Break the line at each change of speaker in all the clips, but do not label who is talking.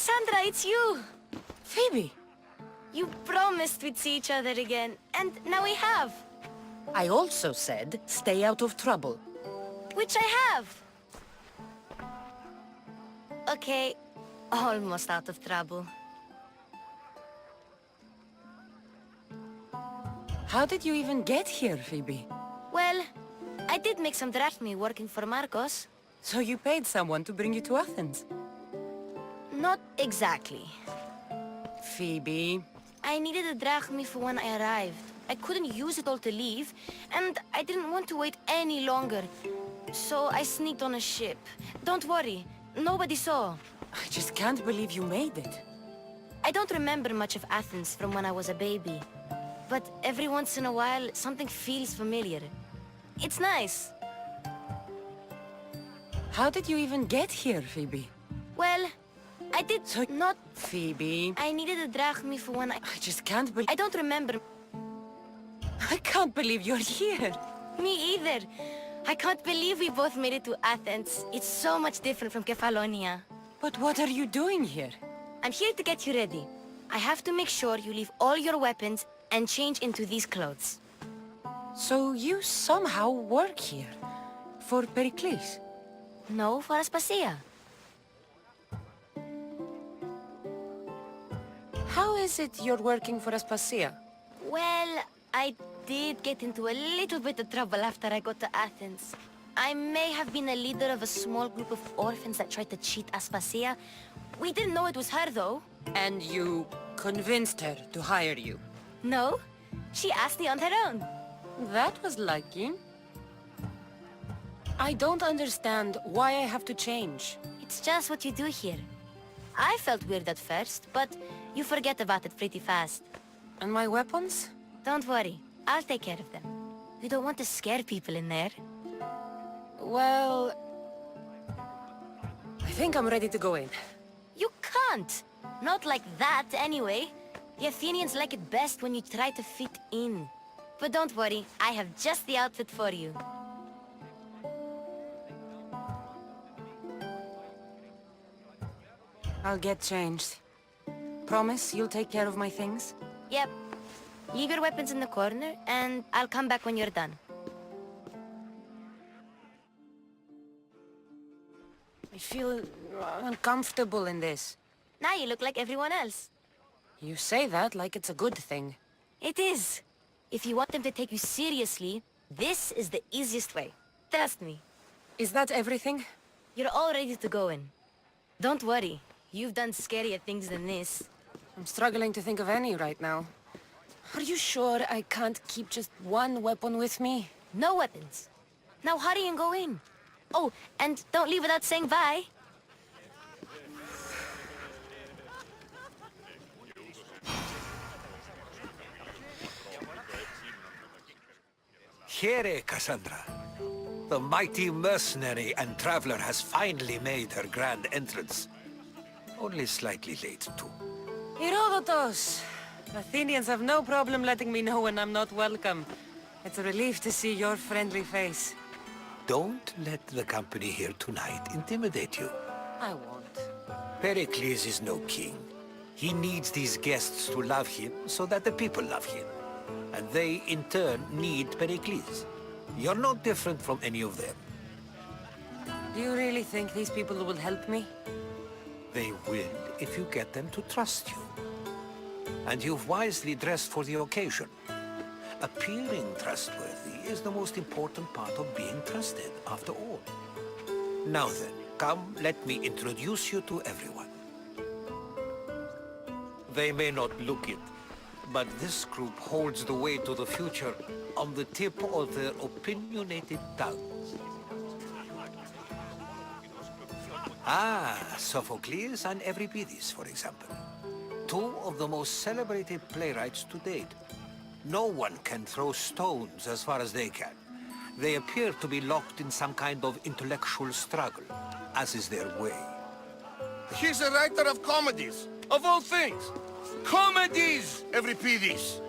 Cassandra, it's you!
Phoebe!
You promised we'd see each other again, and now we have.
I also said, stay out of trouble.
Which I have. Okay, almost out of trouble.
How did you even get here, Phoebe?
Well, I did make some drachmae working for Marcos.
So you paid someone to bring you to Athens?
Not exactly.
Phoebe...
I needed a drachmae for when I arrived. I couldn't use it all to leave, and I didn't want to wait any longer. So I sneaked on a ship. Don't worry, nobody saw.
I just can't believe you made it.
I don't remember much of Athens from when I was a baby. But every once in a while, something feels familiar. It's nice.
How did you even get here, Phoebe?
Well, I did not...
Phoebe...
I needed a drachmae for when
I just can't believe...
I don't remember...
I can't believe you're here.
Me either. I can't believe we both made it to Athens. It's so much different from Kefalonia.
But what are you doing here?
I'm here to get you ready. I have to make sure you leave all your weapons and change into these clothes.
So you somehow work here? For Perikles?
No, for Aspasia.
How is it you're working for Aspasia?
Well, I did get into a little bit of trouble after I got to Athens. I may have been a leader of a small group of orphans that tried to cheat Aspasia. We didn't know it was her, though.
And you convinced her to hire you?
No, she asked me on her own.
That was lucky. I don't understand why I have to change.
It's just what you do here. I felt weird at first, but you forget about it pretty fast.
And my weapons?
Don't worry, I'll take care of them. You don't want to scare people in there.
Well... I think I'm ready to go in.
You can't! Not like that, anyway. The Athenians like it best when you try to fit in. But don't worry, I have just the outfit for you.
I'll get changed. Promise you'll take care of my things?
Yep. Leave your weapons in the corner, and I'll come back when you're done.
I feel uncomfortable in this.
Now you look like everyone else.
You say that like it's a good thing.
It is. If you want them to take you seriously, this is the easiest way. Trust me.
Is that everything?
You're all ready to go in. Don't worry. You've done scarier things than this.
I'm struggling to think of any right now. Are you sure I can't keep just one weapon with me?
No weapons. Now hurry and go in. Oh, and don't leave without saying bye.
Here, Cassandra. The mighty mercenary and traveler has finally made her grand entrance. Only slightly late, too.
Herodotus! Athenians have no problem letting me know when I'm not welcome. It's a relief to see your friendly face.
Don't let the company here tonight intimidate you.
I won't.
Pericles is no king. He needs these guests to love him so that the people love him. And they, in turn, need Pericles. You're not different from any of them.
Do you really think these people will help me?
They will if you get them to trust you. And you've wisely dressed for the occasion. Appearing trustworthy is the most important part of being trusted, after all. Now then, come, let me introduce you to everyone. They may not look it, but this group holds the way to the future on the tip of their opinionated tongues. Ah, Sophocles and Euripides, for example. Two of the most celebrated playwrights to date. No one can throw stones as far as they can. They appear to be locked in some kind of intellectual struggle, as is their way.
He's a writer of comedies, of all things. Comedies, Euripides!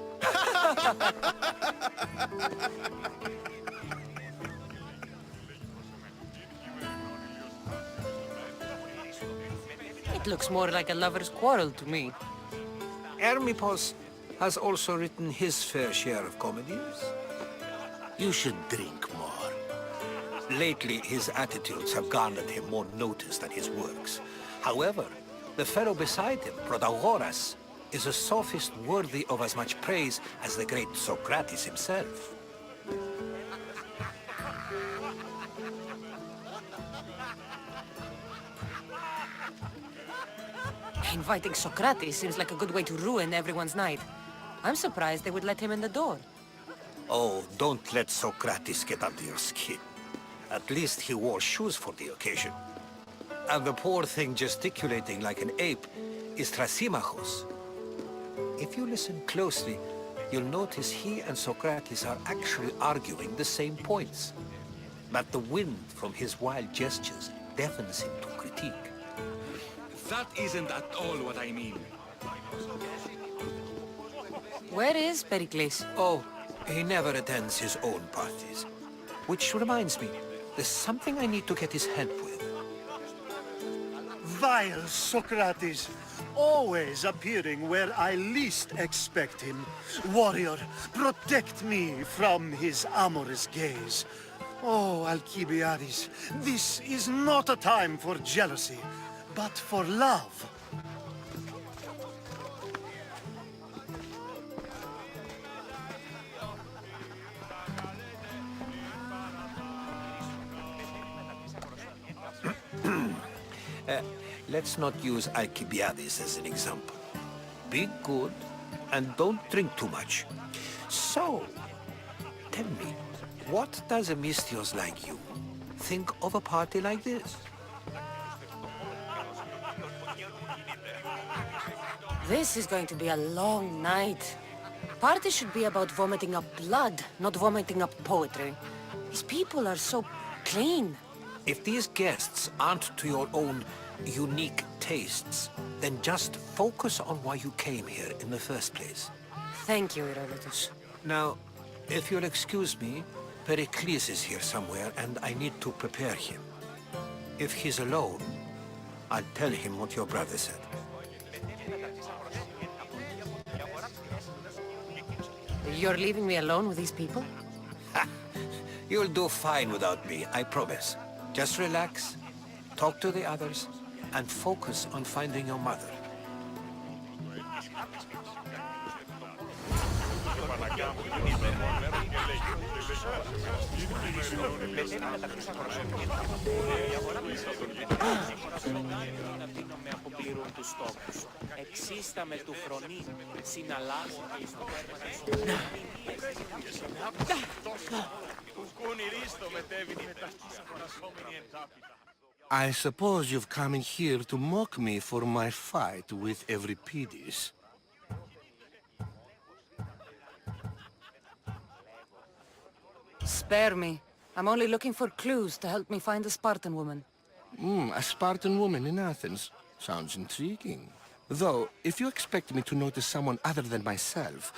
That looks more like a lover's quarrel to me.
Hermipos has also written his fair share of comedies.
You should drink more.
Lately, his attitudes have garnered him more notice than his works. However, the fellow beside him, Protagoras, is a sophist worthy of as much praise as the great Socrates himself.
Inviting Socrates seems like a good way to ruin everyone's night. I'm surprised they would let him in the door.
Oh, don't let Socrates get under your skin. At least he wore shoes for the occasion. And the poor thing gesticulating like an ape is Thrasymachos. If you listen closely, you'll notice he and Socrates are actually arguing the same points. But the wind from his wild gestures deafens him to critique.
That isn't at all what I mean.
Where is Perikles?
Oh, he never attends his own parties. Which reminds me, there's something I need to get his help with.
Vile Socrates, always appearing where I least expect him. Warrior, protect me from his amorous gaze. Oh, Alcibiades, this is not a time for jealousy, but for love.
Let's not use Alcibiades as an example. Be good, and don't drink too much. So, tell me, what does a Mystios like you think of a party like this?
This is going to be a long night. Party should be about vomiting up blood, not vomiting up poetry. These people are so clean.
If these guests aren't to your own unique tastes, then just focus on why you came here in the first place.
Thank you, Herodotus.
Now, if you'll excuse me, Perikles is here somewhere, and I need to prepare him. If he's alone, I'll tell him what your brother said.
You're leaving me alone with these people?
You'll do fine without me, I promise. Just relax, talk to the others, and focus on finding your mother.
I suppose you've come in here to mock me for my fight with Euripides.
Spare me. I'm only looking for clues to help me find a Spartan woman.
A Spartan woman in Athens. Sounds intriguing. Though, if you expect me to notice someone other than myself,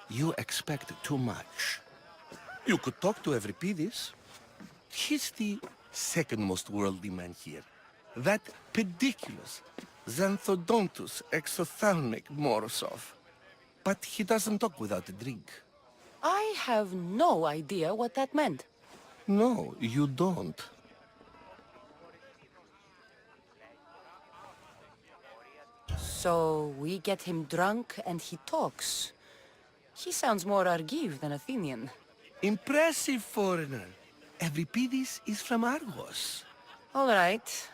you expect too much. You could talk to Euripides. He's the second most worldly man here. That Perikles, Xanthodontus, exophthalmic Morosov. But he doesn't talk without a drink.
I have no idea what that meant.
No, you don't.
So we get him drunk and he talks. He sounds more Argive than Athenian.
Impressive, foreigner. Euripides is from Argos.
All right.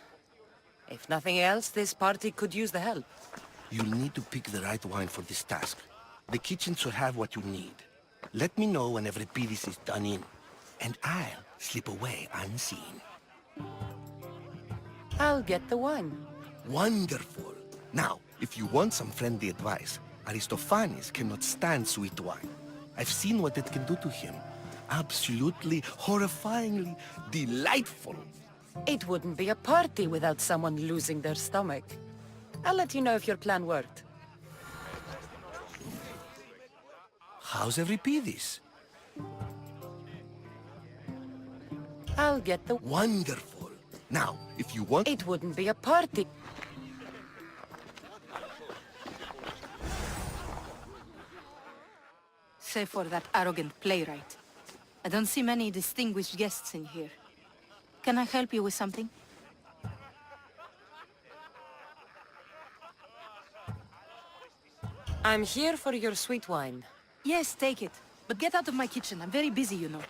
If nothing else, this party could use the help.
You'll need to pick the right wine for this task. The kitchen should have what you need. Let me know when Euripides is done in, and I'll slip away unseen.
I'll get the wine.
Wonderful. Now, if you want some friendly advice, Aristophanes cannot stand sweet wine. I've seen what it can do to him. Absolutely, horrifyingly delightful.
It wouldn't be a party without someone losing their stomach. I'll let you know if your plan worked.
How's Euripides?
I'll get the...
Wonderful. Now, if you want...
It wouldn't be a party.
Save for that arrogant playwright. I don't see many distinguished guests in here. Can I help you with something?
I'm here for your sweet wine.
Yes, take it. But get out of my kitchen. I'm very busy, you know.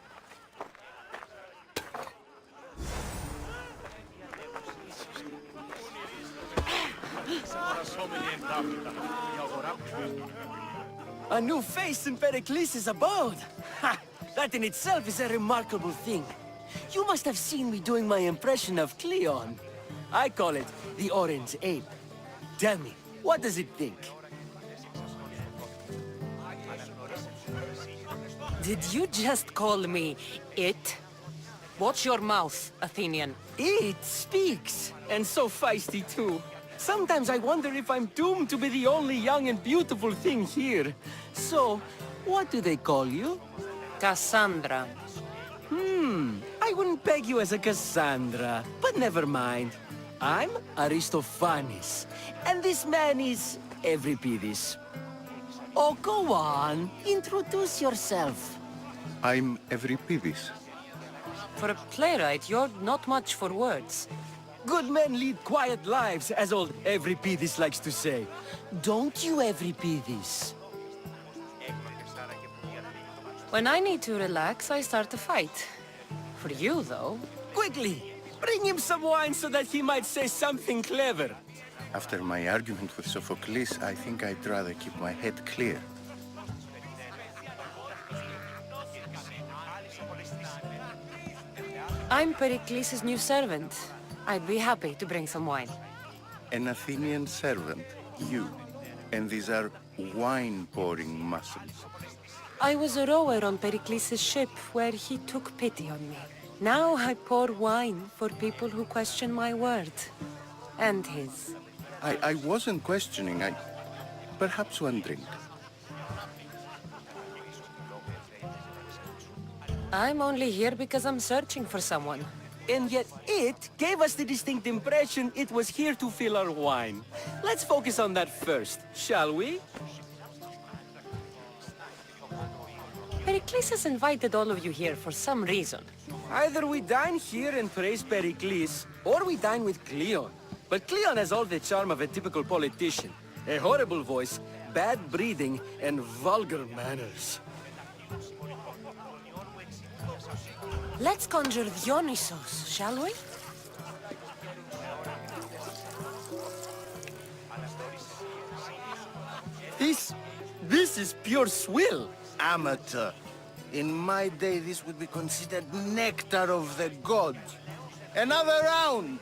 A new face in Perikles' abode! Ha! That in itself is a remarkable thing. You must have seen me doing my impression of Cleon. I call it the Orange Ape. Tell me, what does it think?
Did you just call me it? Watch your mouth, Athenian.
It speaks, and so feisty too. Sometimes I wonder if I'm doomed to be the only young and beautiful thing here. So, what do they call you?
Cassandra.
I wouldn't peg you as a Cassandra, but never mind. I'm Aristophanes, and this man is Euripides. Oh, go on, introduce yourself.
I'm Euripides.
For a playwright, you're not much for words.
Good men lead quiet lives, as old Euripides likes to say. Don't you, Euripides?
When I need to relax, I start a fight. For you, though...
Quickly, bring him some wine so that he might say something clever.
After my argument with Sophocles, I think I'd rather keep my head clear.
I'm Perikles' new servant. I'd be happy to bring some wine.
An Athenian servant, you. And these are wine-pouring muscles.
I was a rower on Perikles' ship where he took pity on me. Now I pour wine for people who question my word. And his.
I wasn't questioning, perhaps one drink.
I'm only here because I'm searching for someone.
And yet it gave us the distinct impression it was here to fill our wine. Let's focus on that first, shall we?
Perikles has invited all of you here for some reason.
Either we dine here and praise Perikles, or we dine with Cleon. But Cleon has all the charm of a typical politician. A horrible voice, bad breeding, and vulgar manners.
Let's conjure Dionysos, shall we?
This is pure swill.
Amateur. In my day, this would be considered nectar of the gods. Another round!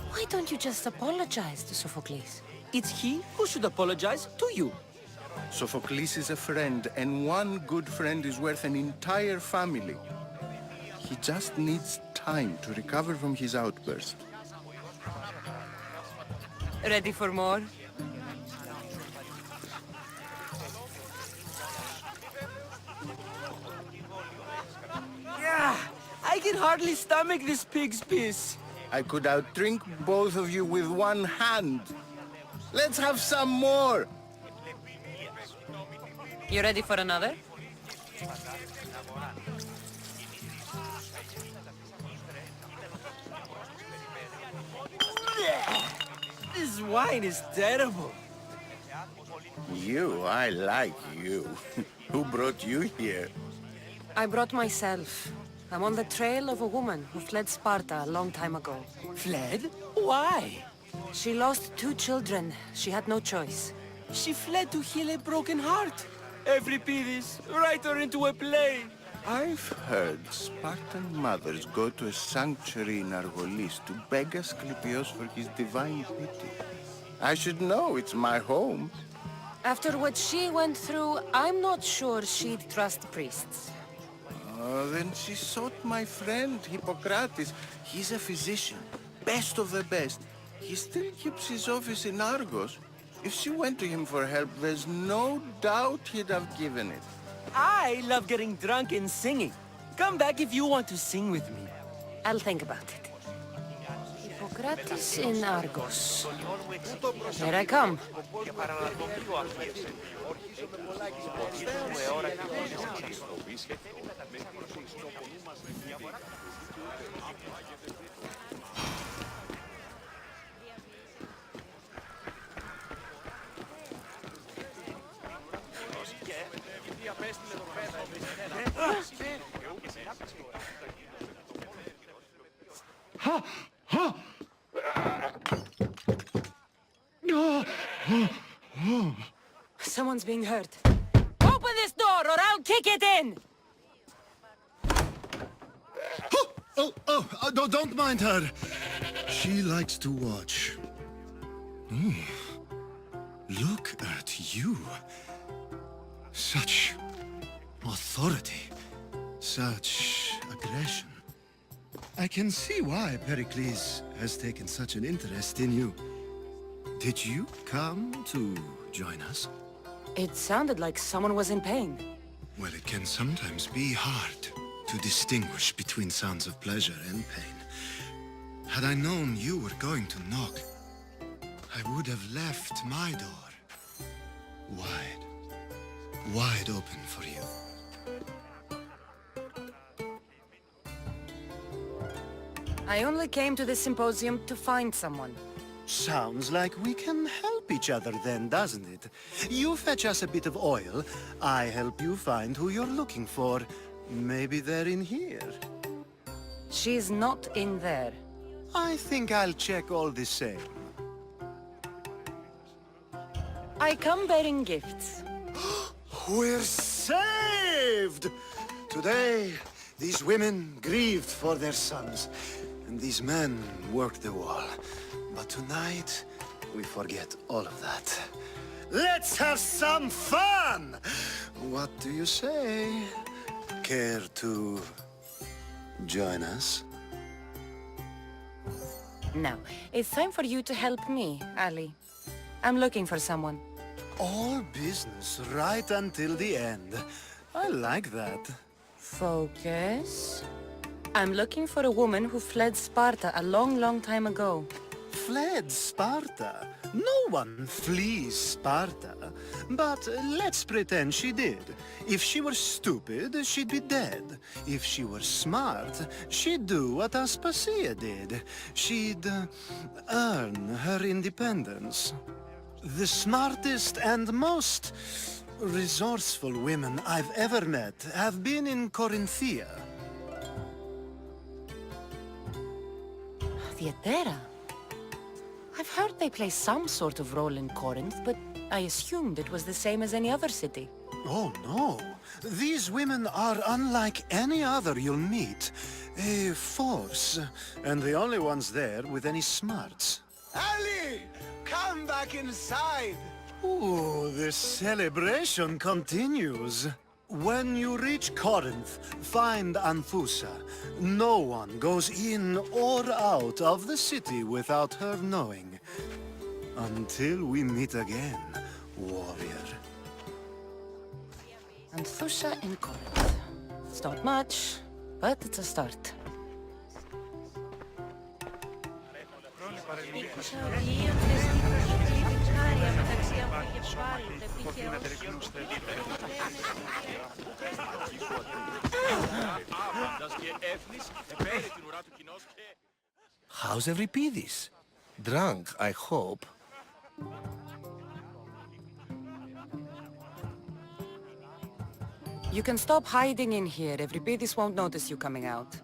Why don't you just apologize to Sophocles?
It's he who should apologize to you.
Sophocles is a friend, and one good friend is worth an entire family. He just needs time to recover from his outburst.
Ready for more?
Yeah, I can hardly stomach this pig's piss.
I could outdrink both of you with one hand. Let's have some more!
You ready for another?
This wine is terrible.
I like you. Who brought you here?
I brought myself. I'm on the trail of a woman who fled Sparta a long time ago.
Fled? Why?
She lost 2 children. She had no choice.
She fled to heal a broken heart. Euripides, write her into a play.
I've heard Spartan mothers go to a sanctuary in Argolis to beg Asclepios for his divine pity. I should know, it's my home.
After what she went through, I'm not sure she'd trust priests.
Then she sought my friend, Hippocrates. He's a physician, best of the best. He still keeps his office in Argos. If she went to him for help, there's no doubt he'd have given it.
I love getting drunk and singing. Come back if you want to sing with me.
I'll think about it. Hippocrates in Argos. Here I come. Someone's being hurt. Open this door or I'll kick it in!
No, don't mind her. She likes to watch. Look at you. Such authority. Such aggression. I can see why Perikles has taken such an interest in you. Did you come to join us?
It sounded like someone was in pain.
Well, it can sometimes be hard to distinguish between sounds of pleasure and pain. Had I known you were going to knock, I would have left my door wide open for you.
I only came to the Symposium to find someone.
Sounds like we can help each other then, doesn't it? You fetch us a bit of oil, I help you find who you're looking for. Maybe they're in here.
She's not in there.
I think I'll check all the same.
I come bearing gifts.
We're saved! Today, these women grieved for their sons, and these men worked the wall. But tonight, we forget all of that. Let's have some fun! What do you say? Care to join us?
Now, it's time for you to help me, Ali. I'm looking for someone.
All business right until the end. I like that.
Focus. I'm looking for a woman who fled Sparta a long, long time ago.
Fled Sparta? No one flees Sparta. But let's pretend she did. If she were stupid, she'd be dead. If she were smart, she'd do what Aspasia did. She'd earn her independence. The smartest and most resourceful women I've ever met have been in Corinthia.
Theatera? I've heard they play some sort of role in Corinth, but I assumed it was the same as any other city.
Oh, no. These women are unlike any other you'll meet. A force, and the only ones there with any smarts.
Ali! Come back inside!
Ooh, the celebration continues. When you reach Corinth, find Anthusa. No one goes in or out of the city without her knowing. Until we meet again, warrior.
Anthusa in Corinth. It's not much, but it's a start.
How's Euripides? Drunk, I hope.
You can stop hiding in here. Euripides won't notice you coming out.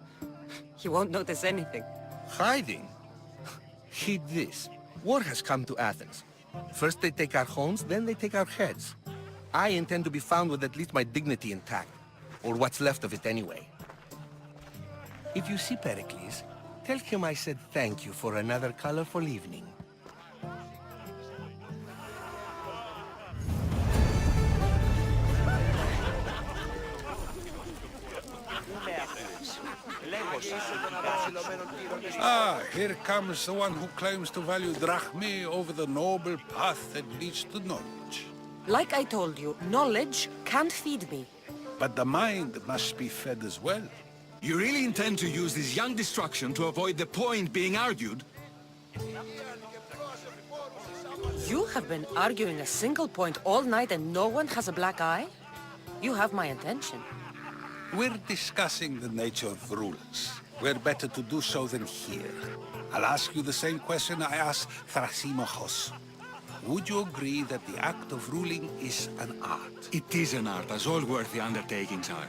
He won't notice anything.
Hiding? Heed this. War has come to Athens. First they take our homes, then they take our heads. I intend to be found with at least my dignity intact. Or what's left of it anyway. If you see Perikles, tell him I said thank you for another colorful evening.
Ah, here comes the one who claims to value drachmae over the noble path that leads to knowledge.
Like I told you, knowledge can't feed me.
But the mind must be fed as well.
You really intend to use this young destruction to avoid the point being argued?
You have been arguing a single point all night and no one has a black eye? You have my attention.
We're discussing the nature of rulers. Where better to do so than here? I'll ask you the same question I asked Thrasymachos. Would you agree that the act of ruling is an art?
It is an art, as all worthy undertakings are.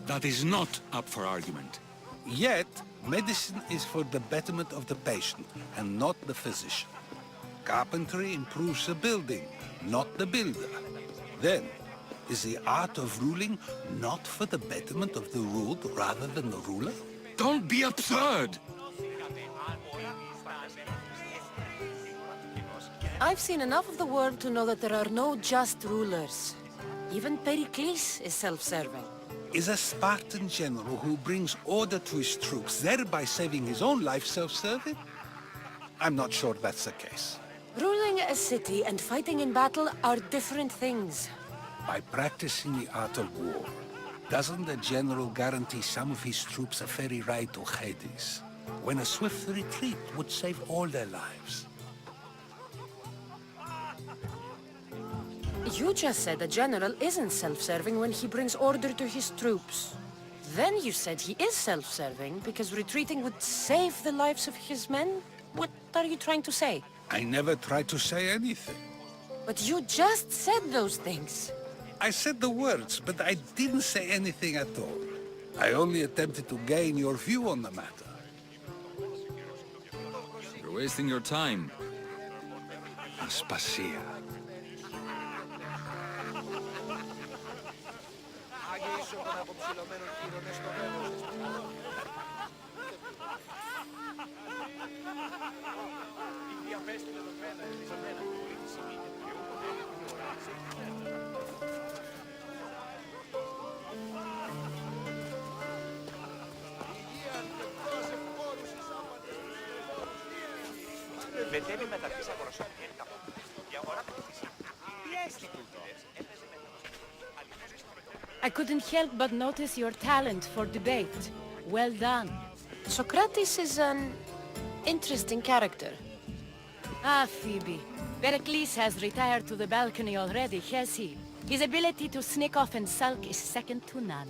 That is not up for argument.
Yet, medicine is for the betterment of the patient, and not the physician. Carpentry improves the building, not the builder. Then, is the art of ruling not for the betterment of the ruled rather than the ruler?
Don't be absurd!
I've seen enough of the world to know that there are no just rulers. Even Perikles is self-serving.
Is a Spartan general who brings order to his troops, thereby saving his own life, self-serving? I'm not sure that's the case.
Ruling a city and fighting in battle are different things.
By practicing the art of war, doesn't the general guarantee some of his troops a ferry ride to Hades, when a swift retreat would save all their lives?
You just said a general isn't self-serving when he brings order to his troops. Then you said he is self-serving because retreating would save the lives of his men? What are you trying to say?
I never tried to say anything.
But you just said those things.
I said the words, but I didn't say anything at all. I only attempted to gain your view on the matter.
You're wasting your time.
Aspasia.
I couldn't help but notice your talent for debate. Well done.
Socrates is an interesting character.
Ah, Phoebe. Pericles has retired to the balcony already, has he? His ability to sneak off and sulk is second to none.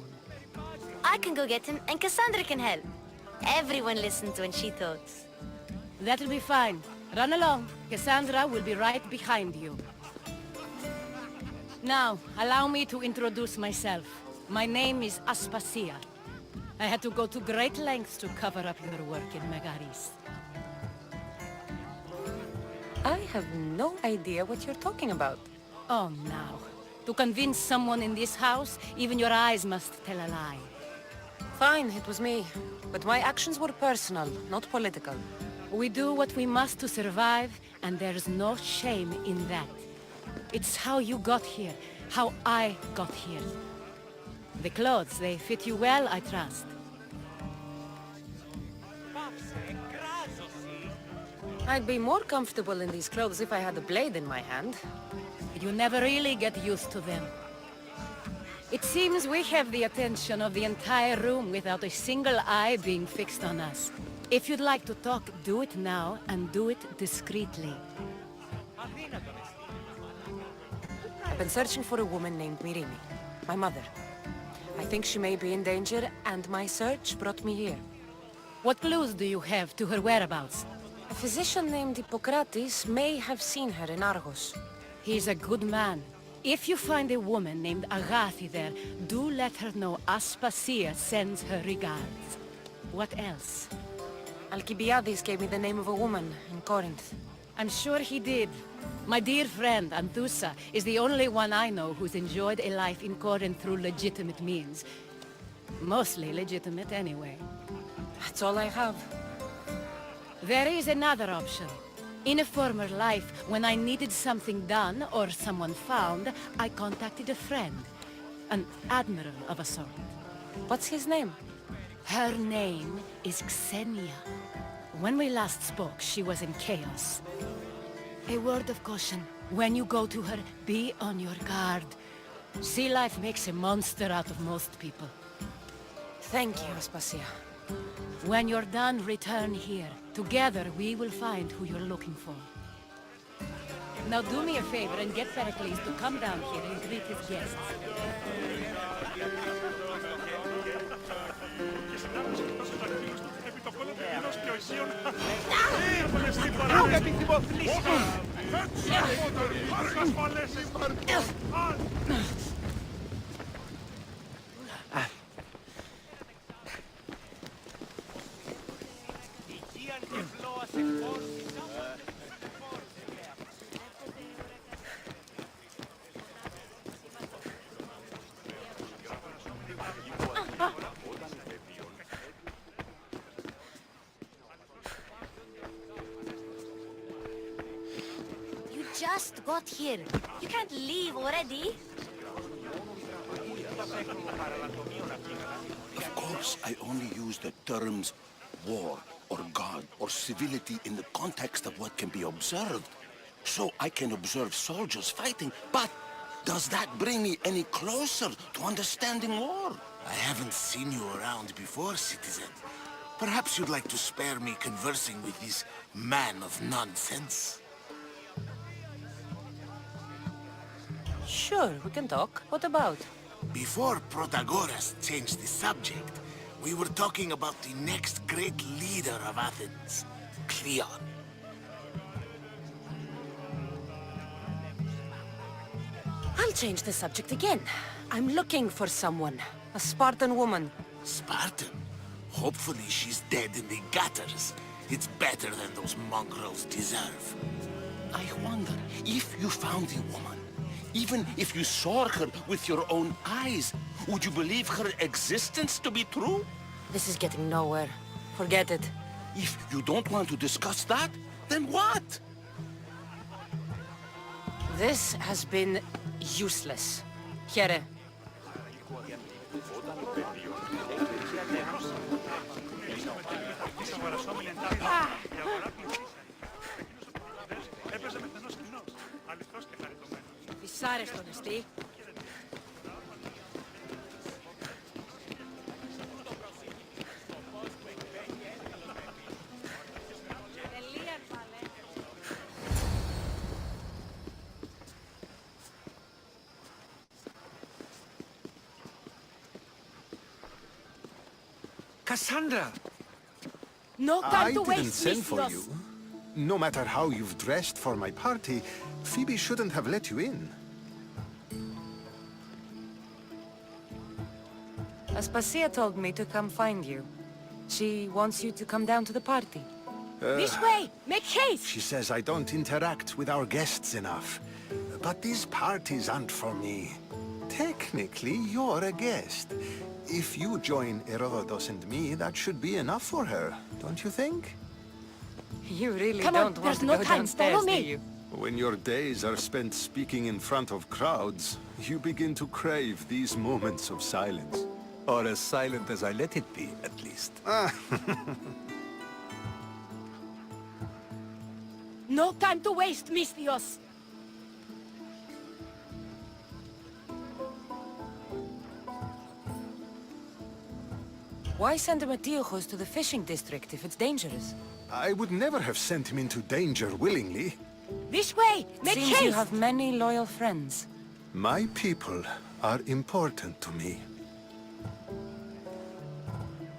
I can go get him, and Cassandra can help. Everyone listens when she talks.
That'll be fine. Run along. Cassandra will be right behind you. Now, allow me to introduce myself. My name is Aspasia. I had to go to great lengths to cover up your work in Megaris.
I have no idea what you're talking about.
Oh, now. To convince someone in this house, even your eyes must tell a lie.
Fine, it was me. But my actions were personal, not political.
We do what we must to survive, and there's no shame in that. It's how you got here, how I got here. The clothes, they fit you well, I trust.
I'd be more comfortable in these clothes if I had a blade in my hand.
You never really get used to them. It seems we have the attention of the entire room without a single eye being fixed on us. If you'd like to talk, do it now, and do it discreetly.
I've been searching for a woman named Mirimi, my mother. I think she may be in danger, and my search brought me here.
What clues do you have to her whereabouts?
A physician named Hippocrates may have seen her in Argos.
He's a good man. If you find a woman named Agathi there, do let her know Aspasia sends her regards. What else?
Alcibiades gave me the name of a woman in Corinth.
I'm sure he did. My dear friend, Anthusa, is the only one I know who's enjoyed a life in Corinth through legitimate means. Mostly legitimate, anyway.
That's all I have.
There is another option. In a former life, when I needed something done or someone found, I contacted a friend. An admiral of a sort.
What's his name?
Her name is Xenia. When we last spoke, she was in chaos. A word of caution. When you go to her, be on your guard. Sea life makes a monster out of most people.
Thank you, Aspasia.
When you're done, return here. Together, we will find who you're looking for. Now do me a favor and get Perikles to come down here and greet his guests.
You just got here. You can't leave already.
Of course, I only use the terms war or God or civility in the context of what can be observed. So I can observe soldiers fighting, but does that bring me any closer to understanding war?
I haven't seen you around before, citizen. Perhaps you'd like to spare me conversing with this man of nonsense?
Sure, we can talk. What about?
Before Protagoras changed the subject, we were talking about the next great leader of Athens, Cleon.
I'll change the subject again. I'm looking for someone. A Spartan woman.
Spartan? Hopefully she's dead in the gutters. It's better than those mongrels deserve.
I wonder if you found the woman, even if you saw her with your own eyes, would you believe her existence to be true?
This is getting nowhere. Forget it.
If you don't want to discuss that, then what?
This has been useless. Here.
Δυσάρεστον εστί.
Cassandra!
No time to
I didn't
waste,
send for
Misthios.
you. No matter how you've dressed for my party, Phoebe shouldn't have let you in.
Aspasia told me to come find you. She wants you to come down to the party.
This way! Make haste!
She says I don't interact with our guests enough. But these parties aren't for me. Technically, you're a guest. If you join Herodotus and me, that should be enough for her, don't you think?
You really
Come on,
don't want
there's
to
no
go
time.
downstairs,
Follow
do
me.
you?
When your days are spent speaking in front of crowds, you begin to crave these moments of silence.
Or as silent as I let it be, at least.
No time to waste, Misthios.
Why send Metiochos to the fishing district if it's dangerous?
I would never have sent him into danger willingly.
This way! Make
Seems
haste!
you have many loyal friends.
My people are important to me.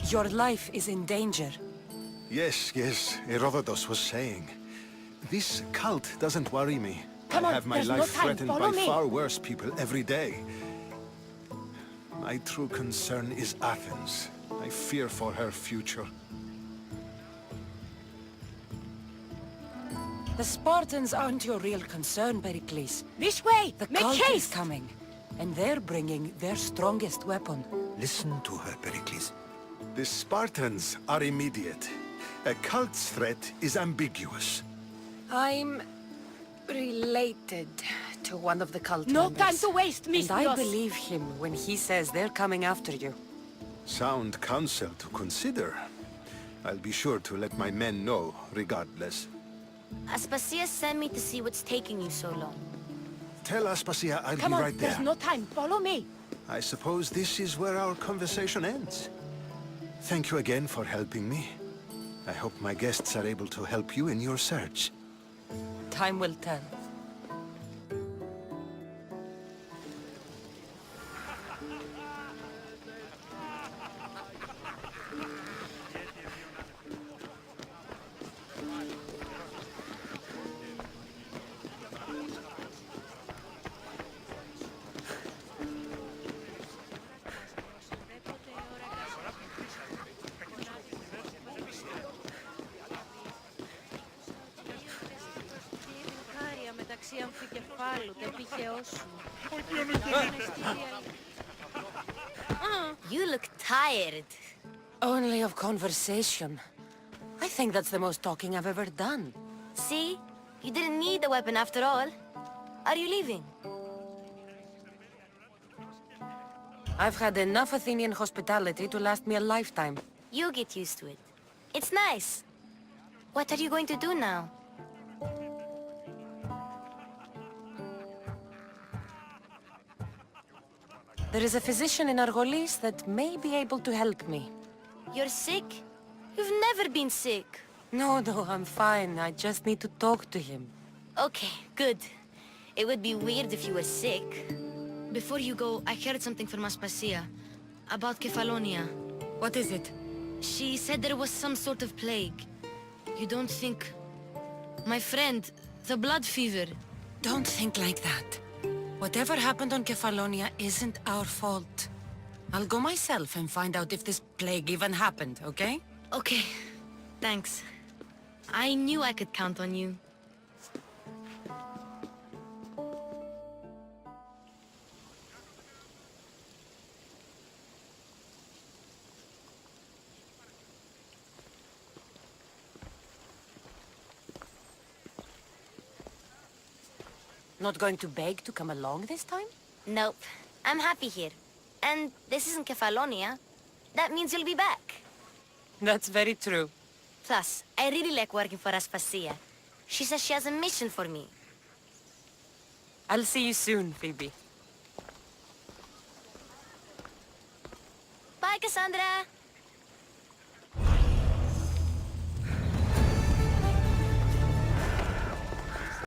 Your life is in danger.
Yes, Herodotus was saying. This cult doesn't worry me.
Come
I
on,
have my
there's no
life
time.
threatened
Follow
by
me.
far worse people every day. My true concern is Athens. I fear for her future.
The Spartans aren't your real concern, Perikles.
This way!
The
Make
cult is
haste!
coming, and they're bringing their strongest weapon.
Listen to her, Pericles.
The Spartans are immediate. A cult's threat is ambiguous.
I'm related to one of the cult
No
members.
time to waste,
And I
Misthios.
believe him when he says they're coming after you.
Sound counsel to consider. I'll be sure to let my men know, regardless.
Aspasia sent me to see what's taking you so long.
Tell Aspasia I'll
Come
be
on,
right
there's
there.
no time. Follow me.
I suppose this is where our conversation ends. Thank you again for helping me. I hope my guests are able to help you in your search.
Time will tell.
You look tired.
Only of conversation. I think that's the most talking I've ever done.
See? You didn't need the weapon after all. Are you leaving?
I've had enough Athenian hospitality to last me a lifetime.
You get used to it. It's nice. What are you going to do now?
There is a physician in Argolis that may be able to help me.
You're sick? You've never been sick.
No, I'm fine. I just need to talk to him.
Okay, good. It would be weird if you were sick. Before you go, I heard something from Aspasia. About Kefalonia.
What is it?
She said there was some sort of plague. You don't think... My friend, the blood fever.
Don't think like that. Whatever happened on Kefalonia isn't our fault. I'll go myself and find out if this plague even happened, okay?
Okay, thanks. I knew I could count on you.
Not going to beg to come along this time?
Nope. I'm happy here. And this isn't Kefalonia. That means you'll be back.
That's very true.
Plus, I really like working for Aspasia. She says she has a mission for me.
I'll see you soon, Phoebe.
Bye, Cassandra!